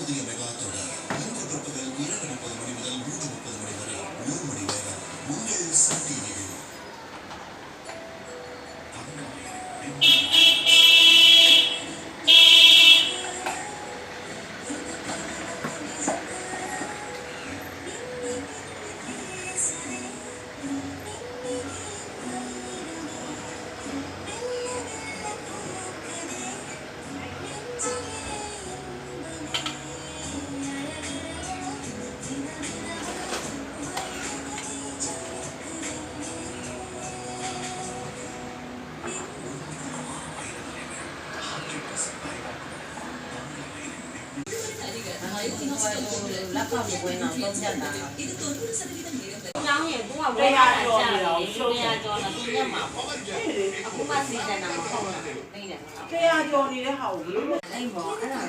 புதிய மெகா தொடர் இன்று பிற்பகல் 2:30 மணி முதல் 3:30 மணி வரை 100 மணி நேரம் உங்கள் சன் டிவியில்.လက်ကောက်ကိုဝင်အောင်တော့ချက်တာಇದು 90% ကျောင်းရဲ့ဘုရားဝယ်ရတာကြာတယ်ကျော်တော့သူညက်မှာပေါ့အခုမှစီစဉ်တာမဟုတ်လားနေတယ်100ကျော်နေတဲ့ဟာကိုဘယ်လိုလဲအဲ့ပေါ့အဲ့ဒါ